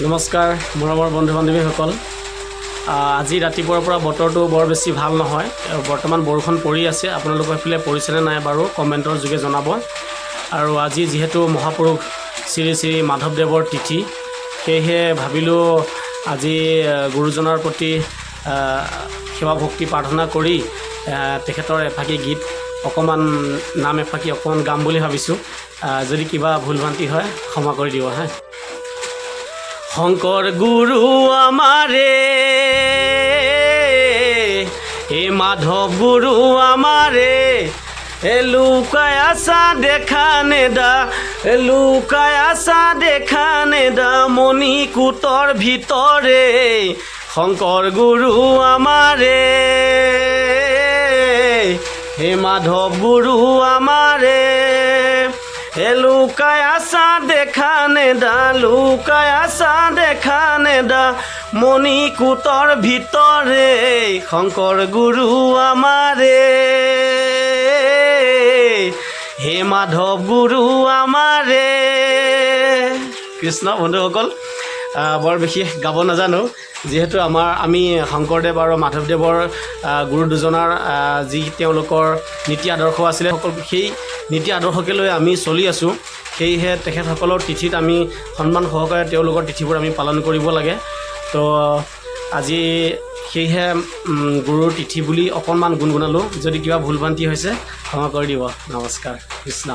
নমস্কাৰ মৰমৰ বন্ধু বান্ধৱীসকল। আজি ৰাতিপুৱাৰ পৰা বতৰটো বৰ বেছি ভাল নহয়। বৰ্তমান বৰষুণ পৰি আছে। আপোনালোকৰ এইফালে পৰিছেনে নাই বাৰু কমেণ্টৰ যোগে জনাব। আৰু আজি যিহেতু মহাপুৰুষ শ্ৰী শ্ৰী মাধৱদেৱৰ তিথি, সেয়েহে ভাবিলোঁ আজি গুৰুজনৰ প্ৰতি সেৱা ভক্তি প্ৰাৰ্থনা কৰি তেখেতৰ এফাকি গীত অকণমান নাম এফাকি অকণমান গাম বুলি ভাবিছোঁ। যদি কিবা ভুল ভ্ৰান্তি হয় ক্ষমা কৰি দিব হা। শংকৰ গুৰু আমাৰে, হে মাধৱ গুৰু আমাৰে, লুকাই আছা দেখা নেদা, লুকাই আছা দেখা নেদা মণিকূটৰ ভিতৰে। শংকৰ গুৰু আমাৰে, হে মাধৱ গুৰু আমাৰে, লুকাই আছা দেখা নেদা, লুকাই আছা দেখা নেদা মণিকূটৰ ভিতৰে। শংকৰ গুৰু আমাৰে, হে মাধৱ গুৰু আমাৰে। কৃষ্ণ বন্ধুসকল, বৰ বিশেষ গাব নাজানো, যিহেতু আমি শংকৰদেৱ আৰু মাধৱদেৱৰ গুৰু দুজনৰ যি তেওঁলোকৰ নীতি আদৰ্শ আছিলে, সেই নীতি আদৰ্শকে লৈ আমি চলি আছোঁ। সেয়েহে তেখেতসকলৰ তিথিত আমি সন্মান সহকাৰে তেওঁলোকৰ তিথিবোৰ আমি পালন কৰিব লাগে। তো আজি সেয়েহে গুৰুৰ তিথি বুলি অকণমান গুণগুণালোঁ। যদি কিবা ভুল ভ্ৰান্তি হৈছে ক্ষমা কৰি দিব। নমস্কাৰ, কৃষ্ণ।